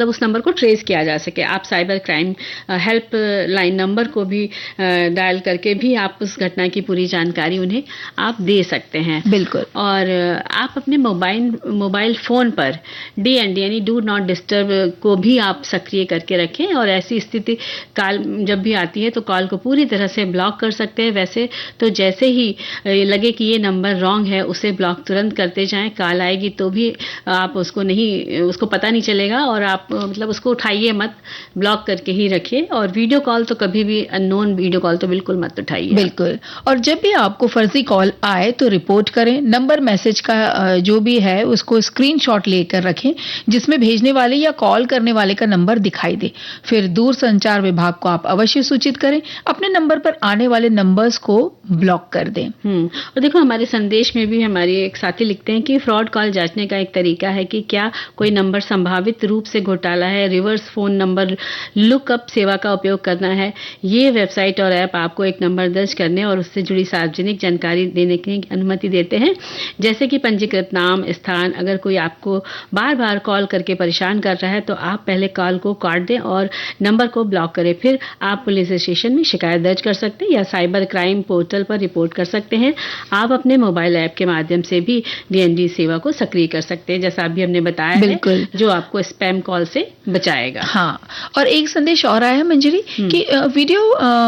S2: उस नंबर को ट्रेस किया जा सके। आप cyber crime help line number को भी डायल करके भी आप उस घटना की पूरी जानकारी उन्हें आप दे सकते हैं।
S1: बिल्कुल।
S2: और आप अपने मोबाइल फोन पर DND यानी डू नॉट डिस्टर्ब को भी आप सक्रिय करके रखें, और ऐसी स्थिति कॉल जब भी आती है तो कॉल को पूरी तरह से ब्लॉक कर सकते हैं। वैसे तो जैसे ही लगे कि ये नंबर रॉन्ग है, उसे ब्लॉक तुरंत करते जाएं। कॉल आएगी तो भी आप उसको पता नहीं चलेगा, और आप उसको उठाइए मत, ब्लॉक करके ही रखिए। और वीडियो कॉल तो कभी भी अननोन वीडियो कॉल तो बिल्कुल मत उठाइए।
S1: बिल्कुल। और जब भी आपको फर्जी कॉल आए तो रिपोर्ट करें। नंबर मैसेज का जो भी है उसको स्क्रीनशॉट लेकर रखें, जिसमें भेजने वाले या कॉल करने वाले का नंबर दिखाई दे। फिर दूर संचार विभाग को आप अवश्य सूचित करें। अपने नंबर पर आने वाले नंबर्स को ब्लॉक कर दें।
S2: और देखो, हमारे संदेश में भी हमारे एक साथी लिखते हैं कि फ्रॉड कॉल जांचने का एक तरीका है कि क्या कोई नंबर संभावित रूप से घोटाला है। रिवर्स फोन नंबर लुकअप सेवा का उपयोग करना है। ये वेबसाइट और ऐप आपको एक नंबर दर्ज करने और उससे जुड़ी सार्वजनिक जानकारी देने की अनुमति देते हैं, जैसे कि पंजीकृत नाम, स्थान। अगर कोई आपको बार बार कॉल करके परेशान कर रहा है तो आप पहले कॉल को काट दें और नंबर को ब्लॉक करें। फिर आप पुलिस स्टेशन में शिकायत दर्ज कर सकते हैं या साइबर क्राइम पोर्टल पर रिपोर्ट कर सकते हैं। आप अपने मोबाइल ऐप के माध्यम से भी DND सेवा को सक्रिय कर सकते हैं, जैसा अभी हमने बताया है, जो आपको स्पैम कॉल से बचाएगा।
S1: हाँ, और एक संदेश और आया है मंजरी कि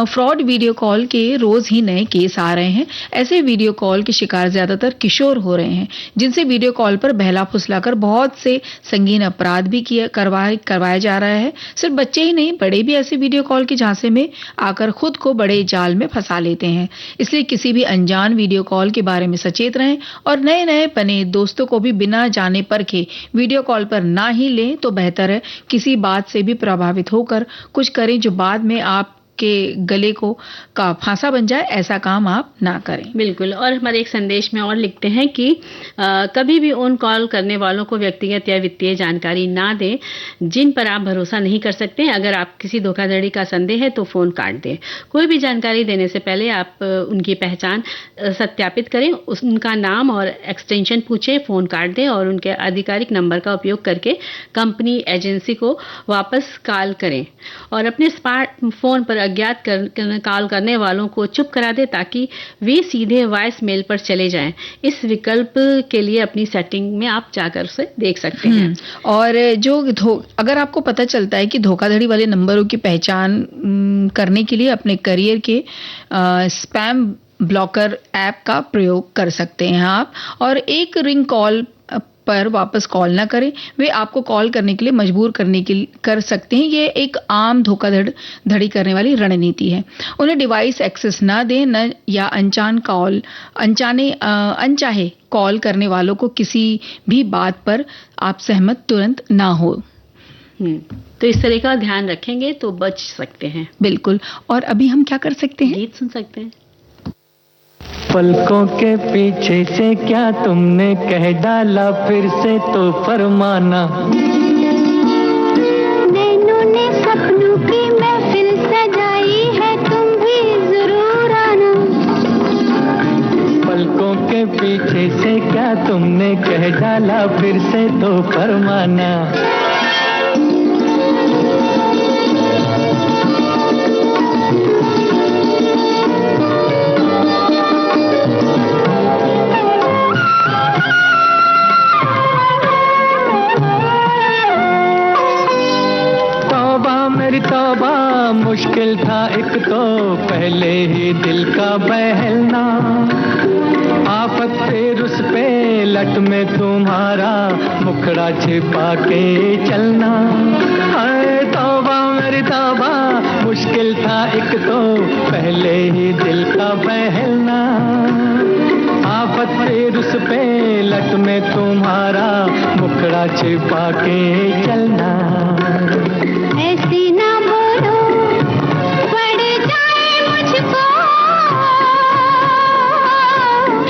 S1: फ्रॉड वीडियो कॉल के रोज ही नए केस आ रहे हैं। ऐसे वीडियो कॉल के शिकार ज्यादातर किशोर हो रहे हैं, जिनसे वीडियो कॉल पर बहला फुसलाकर बहुत से संगीन अपराध भी करवाया जा रहा है। सिर्फ बच्चे ही नहीं, बड़े भी ऐसे वीडियो कॉल के झांसे में आकर खुद को बड़े जाल में फंसा लेते हैं। इसलिए किसी भी अनजान वीडियो कॉल के बारे में सचेत रहें और नए बने दोस्तों को भी बिना जाने परखे वीडियो कॉल पर ना ही लें तो बेहतर है। किसी बात से भी प्रभावित होकर कुछ करें जो बाद में आप के गले का फांसा बन जाए, ऐसा काम आप ना करें।
S2: बिल्कुल। और हमारे एक संदेश में और लिखते हैं कि कभी भी उन कॉल करने वालों को व्यक्तिगत या वित्तीय जानकारी ना दें जिन पर आप भरोसा नहीं कर सकते। अगर आप किसी धोखाधड़ी का संदेह है तो फोन काट दें। कोई भी जानकारी देने से पहले आप उनकी पहचान सत्यापित करें, उनका नाम और एक्सटेंशन पूछें, फोन काट दें और उनके आधिकारिक नंबर का उपयोग करके कंपनी एजेंसी को वापस कॉल करें। और अपने स्मार्टफोन पर अज्ञात कॉल करने वालों को चुप करा दे ताकि वे सीधे वॉइस मेल पर चले जाएं। इस विकल्प के लिए अपनी सेटिंग में आप जाकर उसे देख सकते हैं।
S1: और अगर आपको पता चलता है कि धोखाधड़ी वाले नंबरों की पहचान करने के लिए अपने करियर के स्पैम ब्लॉकर ऐप का प्रयोग कर सकते हैं आप, और एक रिंग कॉल पर वापस कॉल ना करें। वे आपको कॉल करने के लिए मजबूर कर सकते हैं। ये एक आम धोखाधड़ी करने वाली रणनीति है। उन्हें डिवाइस एक्सेस ना दें, न या अनचाहे कॉल करने वालों को किसी भी बात पर आप सहमत तुरंत ना हो।
S2: तो इस तरह का ध्यान रखेंगे तो बच सकते हैं।
S1: बिल्कुल। और अभी हम क्या कर सकते हैं?
S2: गीत सुन सकते हैं।
S5: पलकों के पीछे से क्या तुमने कह डाला, फिर से तो फरमाना।
S4: नैनों ने सपनों की महफिल सजाई है, तुम भी जरूर आना।
S5: पलकों के पीछे से क्या तुमने कह डाला, फिर से तो फरमाना। मुश्किल था एक तो पहले ही दिल का बहलना, आफत फिर उस पे लट में तुम्हारा मुखड़ा छिपा के चलना। हाय तौबा मेरी तौबा, मुश्किल था एक तो पहले ही दिल का बहलना, आफत फिर उस पे लट में तुम्हारा मुखड़ा छिपा के चलना।
S4: ऐसी ना बोलो पड़ जाए मुझको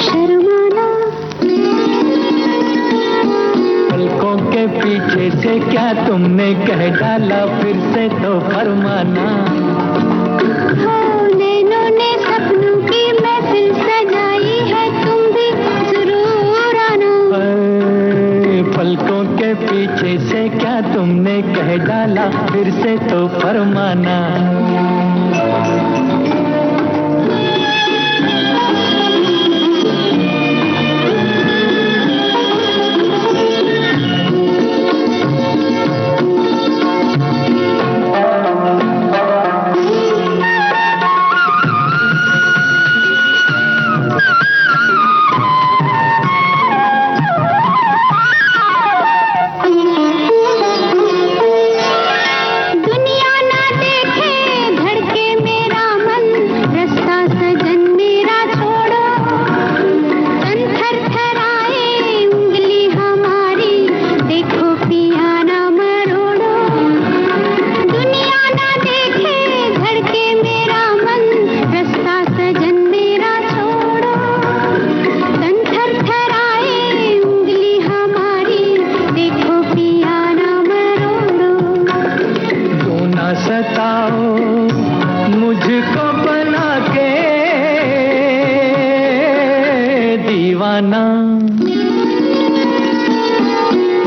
S4: शर्माना।
S5: पलकों के पीछे से क्या तुमने कह डाला, फिर से तो फरमाना।
S4: नैनों ने सपनों की महफिल सजाई है, तुम भी जरूर आना।
S5: पलकों के पीछे से क्या तुमने कह डाला, फिर से तो फरमाना।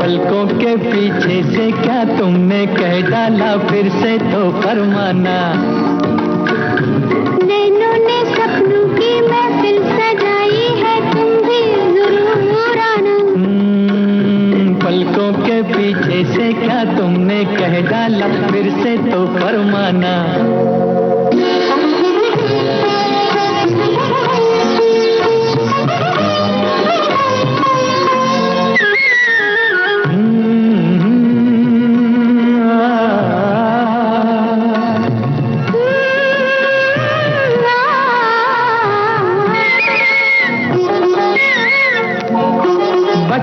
S5: पलकों के पीछे से क्या तुमने कह डाला, फिर से तो फरमाना।
S4: नैनों ने सपनों की महफिल सजाई है, तुम भी जरूर आना।
S5: पलकों के पीछे से क्या तुमने कह डाला, फिर से तो फरमाना।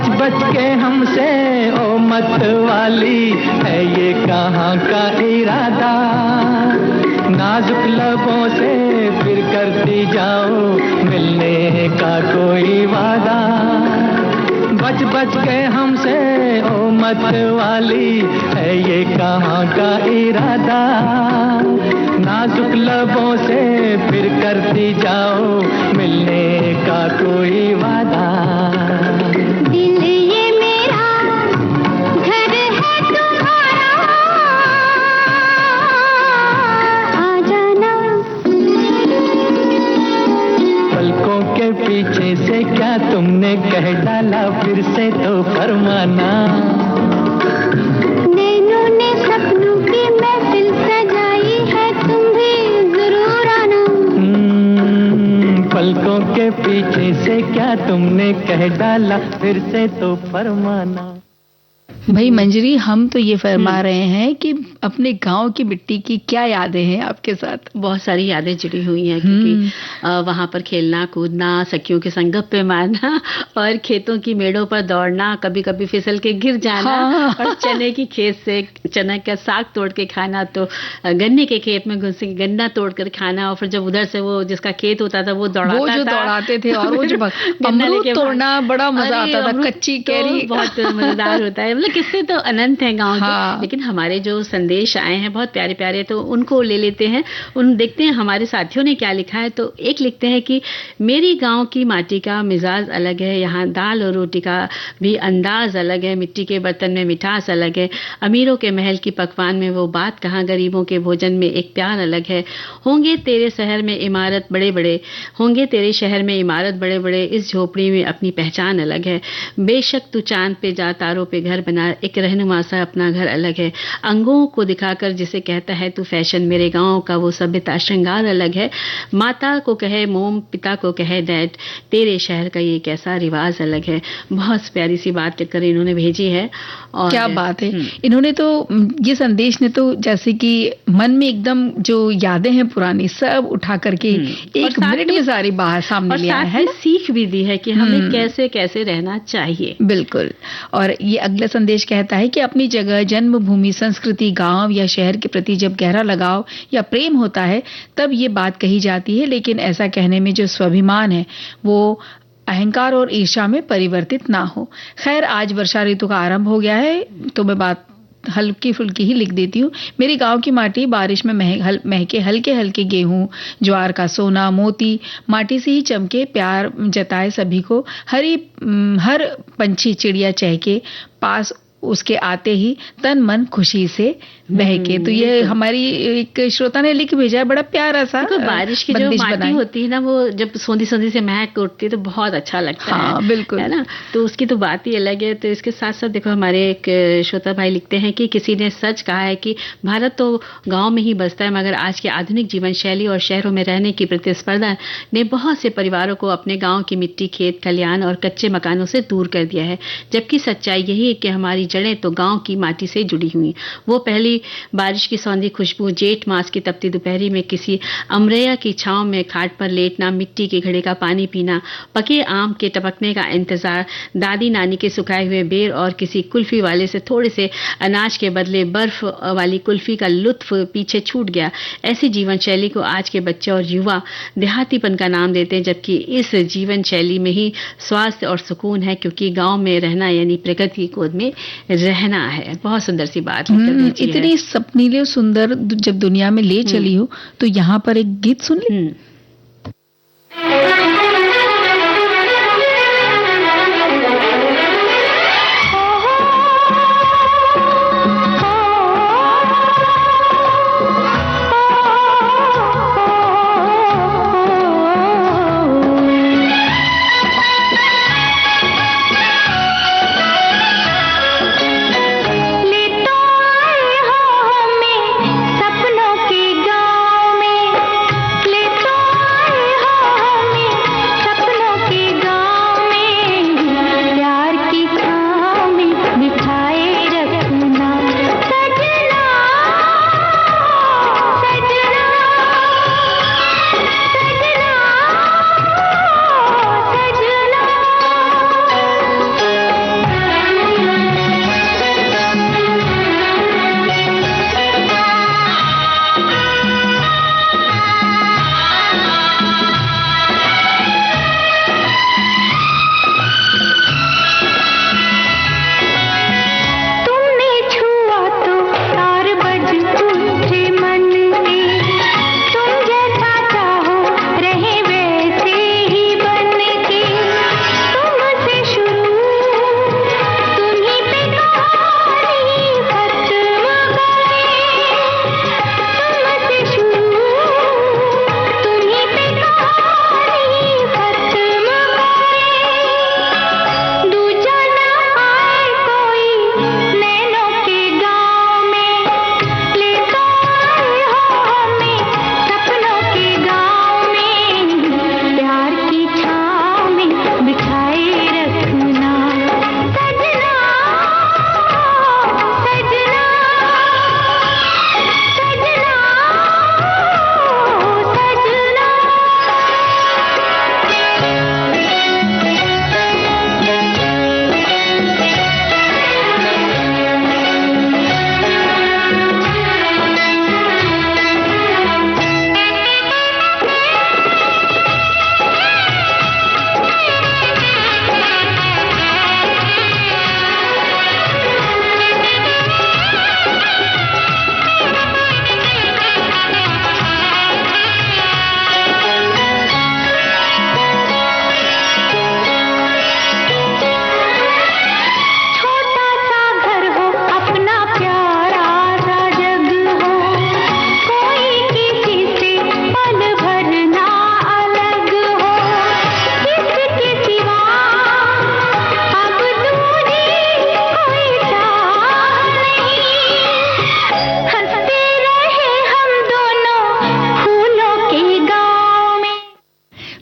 S5: बच के हमसे ओ मत वाली, है ये कहाँ का इरादा, नाजुक लबों से फिर करती जाओ मिलने का कोई वादा। बच के हमसे ओ मत वाली, है ये कहाँ का इरादा, नाजुक लबों से फिर करती जाओ मिलने का कोई वादा।
S4: आ जाना
S5: पलकों के पीछे से क्या तुमने कह डाला, फिर से तो फरमाना।
S4: नैनों ने सपनों की महफिल सजाई है, तुम भी जरूर आना।
S5: पलकों के पीछे से क्या तुमने कह डाला, फिर से तो फरमाना।
S1: भाई मंजरी, हम तो ये फरमा रहे हैं कि अपने गांव की मिट्टी की क्या यादें हैं आपके साथ?
S2: बहुत सारी यादें जुड़ी हुई हैं, क्योंकि वहाँ पर खेलना कूदना, सखियों के संग गप्पे मारना और खेतों की मेड़ों पर दौड़ना, कभी कभी फिसल के गिर जाना।
S1: हाँ।
S2: और चने की खेत से चना का साग तोड़ के खाना, तो गन्ने के खेत में घुस के गन्ना तोड़ कर खाना, और फिर जब उधर से वो जिसका खेत होता था वो दौड़ाता था,
S1: वो जो दौड़ाते थे, और वो जो अमरूद तोड़ना बड़ा मजा आता था, कच्ची कैरी
S2: बहुत मजेदार होता है। मतलब किस्से तो अनंत हैं गाँव के, लेकिन हमारे जो संदेश आए हैं बहुत प्यारे प्यारे, तो उनको ले लेते हैं, उन देखते हैं हमारे साथियों ने क्या लिखा है। तो एक लिखते हैं कि मेरी गांव की माटी का मिजाज अलग है, यहाँ दाल और रोटी का भी अंदाज अलग है, मिट्टी के बर्तन में मिठास अलग है, अमीरों के महल की पकवान में वो बात कहाँ, गरीबों के भोजन में एक प्यार अलग है। होंगे तेरे शहर में इमारत बड़े बड़े, होंगे तेरे शहर में इमारत बड़े बड़े, इस झोपड़ी में अपनी पहचान अलग है। बेशक तू चांद पे जा, तारों पे घर बना, एक रहनुमा सा अपना घर अलग है। अंगों को दिखाकर जिसे कहता है तू फैशन, मेरे गांव का वो सभ्यता श्रृंगार अलग है। माता को कहे मोम, पिता को कहे डैड, तेरे शहर का ये कैसा रिवाज अलग है। बहुत प्यारी सी बात लिखकर इन्होंने भेजी है। और
S1: क्या बात है। इन्होंने तो ये संदेश ने तो जैसे कि मन में एकदम जो यादें हैं पुरानी सब उठा करके एक मिनट में सारी बाहर सामने ले आया है,
S2: सीख भी दी है कि हमें कैसे कैसे रहना चाहिए।
S1: बिल्कुल। और ये अगला संदेश कहता है कि अपनी जगह, जन्मभूमि, संस्कृति, गांव या शहर के प्रति जब गहरा लगाव या प्रेम होता है तब ये बात कही जाती है, लेकिन ऐसा कहने में जो स्वाभिमान है वो अहंकार और ईर्ष्या में परिवर्तित ना हो। खैर, आज वर्षा ऋतु का आरंभ हो गया है, तो मैं बात हल्की फुल्की ही लिख देती हूँ। मेरी गांव की माटी बारिश में महके हल्के हल्के गेहूं, ज्वार का सोना, मोती माटी से ही चमके, प्यार जताए सभी को, हर पंछी चिड़िया चहके, पास उसके आते ही तन मन खुशी से बहके। तो ये हमारी एक श्रोता ने लिख भेजा है, बड़ा प्यारा सा।
S2: बारिश की जो माटी होती है ना, वो जब सोंधी सोंधी से महक उठती है तो बहुत अच्छा लगता है।
S1: हाँ, बिल्कुल,
S2: है ना। तो उसकी तो बात ही अलग है। तो इसके साथ साथ देखो, हमारे एक श्रोता भाई लिखते हैं कि किसी ने सच कहा है कि भारत तो गाँव में ही बसता है, मगर आज के आधुनिक जीवन शैली और शहरों में रहने की प्रतिस्पर्धा ने बहुत से परिवारों को अपने गाँव की मिट्टी, खेत खलिहान और कच्चे मकानों से दूर कर दिया है। जबकि सच्चाई यही है कि हमारी जड़ें तो गांव की माटी से जुड़ी हुई। वो पहली बारिश की सौंधी खुशबू, जेठ मास की तपती दोपहरी में किसी अमरैया की छांव में खाट पर लेटना, मिट्टी के घड़े का पानी पीना, पके आम के टपकने का इंतजार, दादी नानी के सुखाए हुए बेर और किसी कुल्फी वाले से थोड़े से अनाज के बदले बर्फ वाली कुल्फी का लुत्फ पीछे छूट गया। ऐसी जीवन शैली को आज के बच्चे और युवा देहातीपन का नाम देते हैं, जबकि इस जीवन शैली में ही स्वास्थ्य और सुकून है, क्योंकि गांव में रहना यानी प्रकृति की गोद में रहना है। बहुत सुंदर सी बात है।
S1: इतनी सपनीले सुंदर जब दुनिया में ले चली हो, तो यहाँ पर एक गीत सुन ली।
S4: सपनों के गाँव में ले तो आए हो हमें।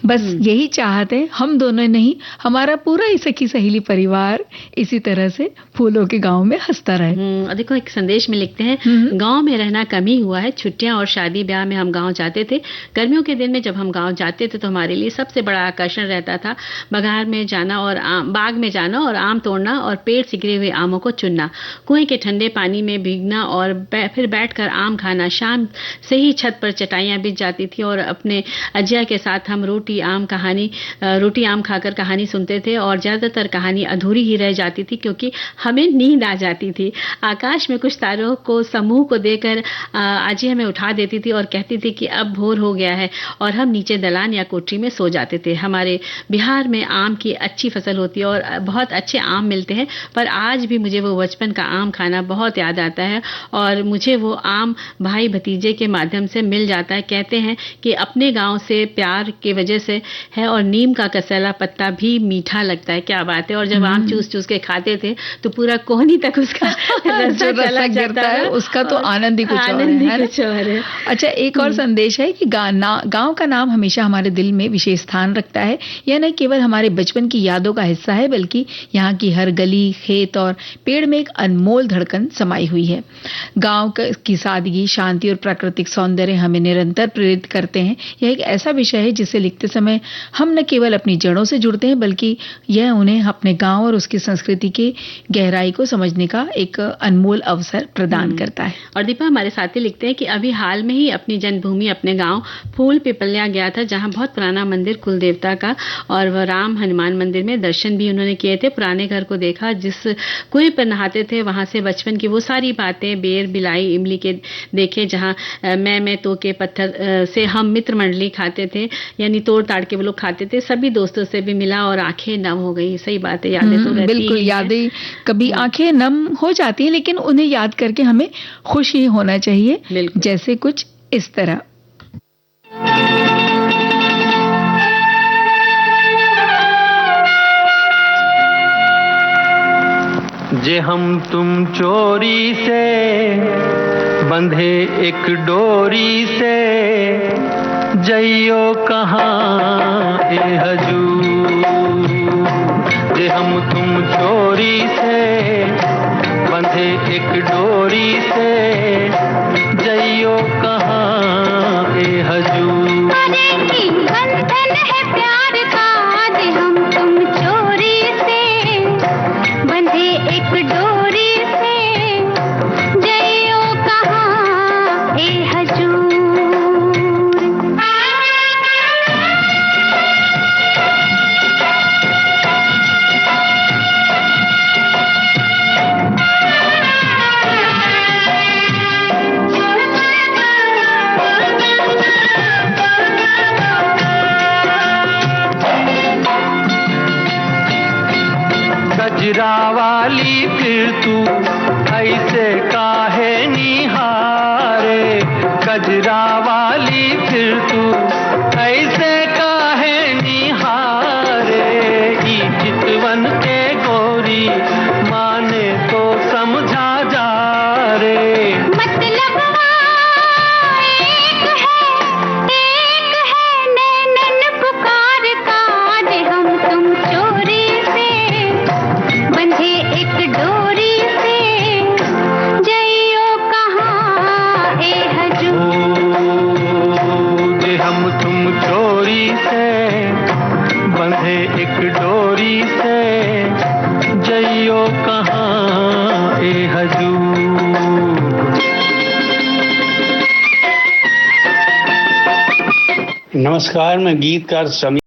S1: बस यही चाहत है, हम दोनों नहीं, हमारा पूरा ही सखी सहेली परिवार इसी तरह से फूलों के गांव में हंसता रहे।
S2: और देखो एक संदेश में लिखते हैं, गांव में रहना कम ही हुआ है। छुट्टियां और शादी ब्याह में हम गांव जाते थे। गर्मियों के दिन में जब हम गांव जाते थे तो हमारे लिए सबसे बड़ा आकर्षण रहता था बघार में जाना और बाग में जाना और आम तोड़ना और पेड़ से गिरे हुए आमों को चुनना, कुएं के ठंडे पानी में भीगना और फिर बैठकर आम खाना। शाम से ही छत पर चटाइयां बिछ जाती थी और अपने अजिया के साथ हम रोटी आम खाकर कहानी सुनते थे और ज्यादातर कहानी अधूरी ही रह जाती थी क्योंकि हमें नींद आ जाती थी। आकाश में कुछ तारों को समूह को देकर आजी हमें उठा देती थी और कहती थी कि अब भोर हो गया है, और हम नीचे दलान या कोठरी में सो जाते थे। हमारे बिहार में आम की अच्छी फसल होती है और बहुत अच्छे आम मिलते हैं, पर आज भी मुझे वो बचपन का आम खाना बहुत याद आता है और मुझे वो आम भाई भतीजे के माध्यम से मिल जाता है। कहते हैं कि अपने गांव से प्यार की वजह से है और नीम का कसैला पत्ता भी मीठा लगता है। क्या बात है। और जब आम चूस चूस के खाते थे तो पूरा कोहनी तक उसका
S1: जो रसा गिरता है उसका तो आनंद ही कुछ और है। अच्छा, एक और संदेश है कि गांव का नाम हमेशा हमारे दिल में विशेष स्थान रखता है। यह न केवल हमारे बचपन की यादों का हिस्सा है बल्कि यहाँ की हर गली, खेत और पेड़ में एक अनमोल धड़कन समाई हुई है। गांव की सादगी, शांति और प्राकृतिक सौंदर्य हमें निरंतर प्रेरित करते हैं। यह एक ऐसा विषय है जिसे लिखते समय हम न केवल अपनी जड़ों से जुड़ते हैं बल्कि यह उन्हें अपने गांव और उसकी संस्कृति की गहराई को समझने का एक अनमोल अवसर प्रदान करता है।
S2: और दीपा हमारे साथी लिखते हैं कि अभी हाल में ही अपनी जन्मभूमि अपने गांव फूल पिपल्या गया था, जहां बहुत पुराना मंदिर कुल देवता का और वह राम हनुमान मंदिर में दर्शन भी उन्होंने किए थे। पुराने घर को देखा, जिस कुएं पर नहाते थे, वहां से बचपन की वो सारी बातें, बेर बिलाई इमली के देखे, जहां मैं तो के पत्थर से हम मित्र मंडली खाते थे, यानी तोड़ ताड़ के वो लोग खाते थे। सभी दोस्तों से भी मिला और आंखें नम हो गई। सही बात है, यादें तो रहती
S1: बिल्कुल, यादें कभी आंखें नम हो जाती हैं लेकिन उन्हें याद करके हमें खुश ही होना चाहिए। जैसे कुछ इस तरह।
S5: जे हम तुम चोरी से बंधे एक डोरी से, जइयो कहाँ ए हजूर। जे हम तुम चोरी से बंधे एक डोरी से, जइयो कहाँ ए हजूर।
S4: अरे की बंधन है प्यार का, जे हम तुम चोरी से बंधे एक डोरी से, जइयो कहाँ ए हजूर।
S5: गजरा वाली फिर तू ऐसे काहे निहारे, गजरा वाली फिर तू ऐसे काहे निहारे। ई चितवन के गोरी माने तो समझा जा रे।
S4: मतलब एक है नैनन पुकार का, जे हम तुम चोरी से बंधे एक डोरी से, जइयो कहाँ ए हजूर।
S5: जे हम तुम चोरी से बंधे एक डोरी से, जइयो कहाँ ए हजूर।
S7: नमस्कार, मैं गीतकार समीर